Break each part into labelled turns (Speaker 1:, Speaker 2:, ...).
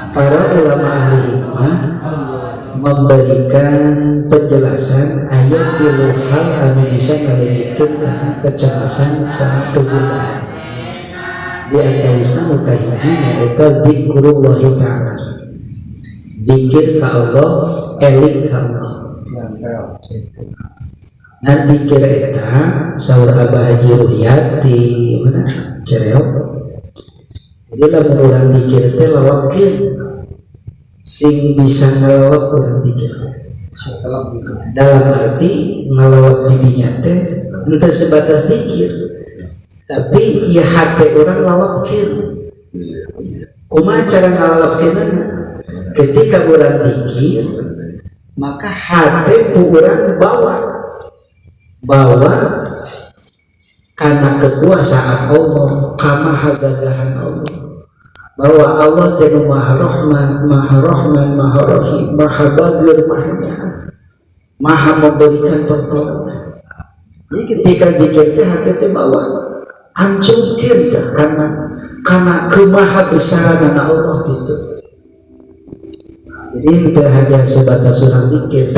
Speaker 1: Para ulama ahli hikmah memberikan penjelasan ayat tilu hal anu bisa ngalengitkeun kana kecemasan sareng kegundahan. Di antawisna nu kahiji nyaeta dzikrullahi ta'ala, zikir ka Allah, eling ka Allah. Nah zikir eta saur Abah Haji Ruhyat di mana Cireog. Jadi lamun urang zikir teh lawakkeun sing bisa ngalawak urang zikir. Dalam arti ngalawak dirinya teh henteu sebatas zikir, tapi ya hati orang lawakkeun. Kumaha cara ngalawakkeunna? Ketika urang zikir, maka hati ku urang bawa karena kekuasaan Allah, kamahagagahan Allah, bahwa Allah tenu maha rahman, maha rahim, maha bagir, maha ni'am, maha memberikan pertolongan. Jadi ketika dikete hati teh bawa hancurkeun teh karena kemaha besaran Allah gitu. Jadi kita hanya sebatas surang dikir,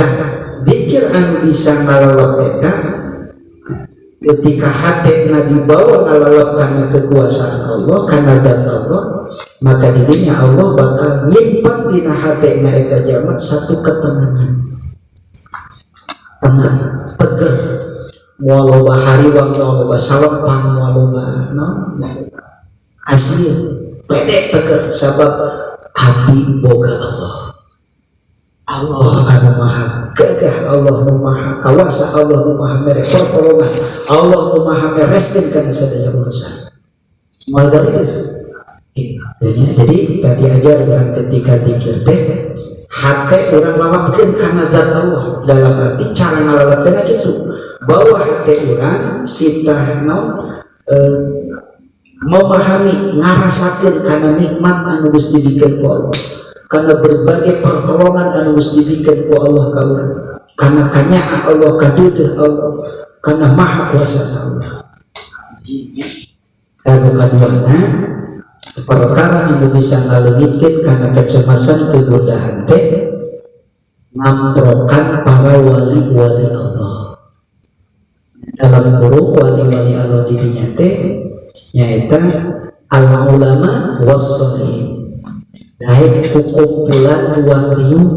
Speaker 1: dikir anu bisa ngalawak eta ketika hati dibawa ngalawak karena kekuasaan Allah, karena zat Allah, maka dirinya Allah bakal nyimpen dina hati eta jamak satu ketenangan, tenang, tegar, walau bahariwang, walau basalempang, walau kasih, pede tegar, sabab hati boga Allah. Allah anu maha gagah, Allah nu maha kawasa, Allah nu maha mere pertolongan, Allah nu maha mereskeun kana sadaya urusan. Semua dari itu. Jadi tadi aja orang ketika zikir teh hati orang lawakkeun kana zat Allah, dalam arti cara ngalawakkeun gitu. Bahwa hati orang sitah memahami ngarasakeun kana nikmat anu geus dibikeun ku Allah, karena berbagai pertolongan anu geus dibikeun ku Allah ka urang, karena kanya'a Allah, kaduduh Allah, karena maha kuasa Allah. Anu kaduana perkara anu bisa ngaleungitkeun kana kecemasan kegundahan teh ngamprokan para wali-wali Allah. Dalam kurung wali-wali Allah dirinya teh nyaeta al-ulama was-sholihin. Naik kumpulan ruang riuh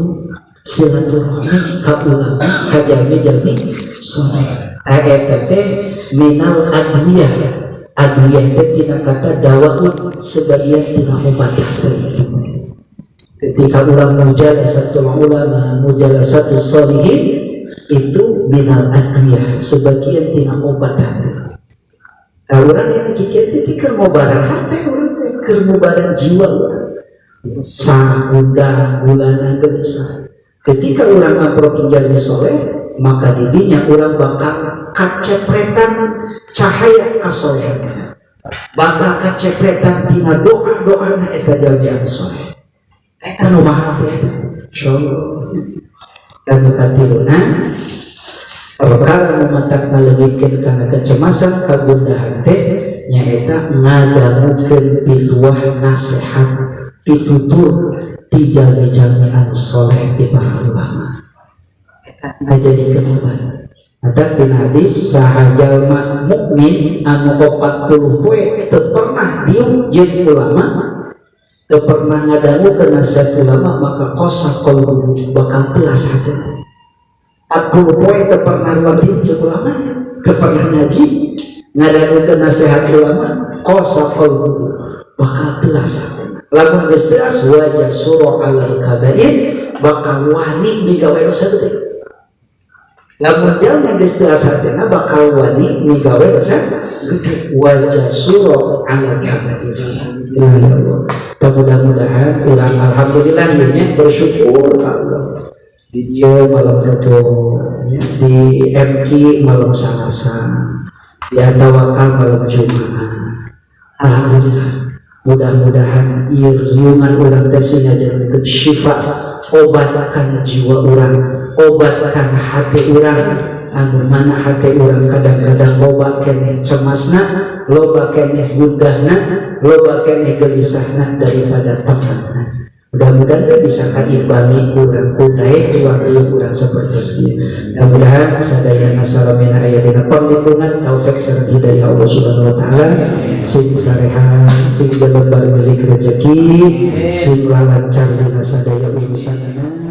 Speaker 1: silaturahmi ka ulama ka jalmi-jalmi soleh. Eta teh minal adwiyah. Adwiyah teh tina kata dawaun, sebagian tina obat. Ketika urang mujalasatul ulama, mujalasatul sholihin, itu minal adwiyah, sebagian tina obat. Kalau urang ini kikir keur ngobaran hati, urang teh keur ngobaran jiwa urang. Sahunda gulana geusah. Ketika orang ngamprokin jalmi soleh, maka dirinya orang bakal kacepretan cahaya kasolehan, bakal kacepretan tina doa-doana eta jalmi anu soleh. Eta nu mahal teh, insyaallah. Dan katiluna perkara nu matak ngaleungitkeun kana kecemasan kagundahan teh nyaeta ngadamukeun pituah nasihat pitutur ti jalmi-jalmi anu soleh ti para ulama. Ngajadikeun obat. Ada dina hadis saha jalma mukmin anu 40 poe teu pernah diem jeung ulama, teu pernah ngadangukeun nasihat ulama, maka qosa qalbuhu, bakal telas hatina. 40 poe teu pernah diem jeung ulama, teu pernah ngaji, ngadangukeun nasihat ulama, qosa qalbuhu, bakal telas hatina. Lamun geus teas wajah surah alal kabair, bakal wani migawe dosa gede. Lamun jalma geus teas hatena bakal wani migawe dosa gede. Wajah surah alal kabair. Ya Allah. Mudah-mudahan urang alhamdulillah nya bersyukur ka Allah. Di dieu malam Rebo, di MK malam Salasa, di Tawakal malam Jumat. Alhamdulillah. Mudah-mudahan ieu riungan urang teh sinajan syifa, obat kana jiwa urang, obat kana hati urang. Anu mana hati urang kadang-kadang loba keneh cemasna, loba keneh gugahna, loba keneh gelisahna daripada tempatna. Mudah-mudahan bisa kaimbangi kurang kudai waktu kurang seperti ini. Mudah-mudahan sadayana salamina aya dina pamlipunan taufik sareng hidayah Allah Subhanahu wa taala, sing sarehat, sing gelebar milik rezeki, sing lancar dina sadaya urusanana.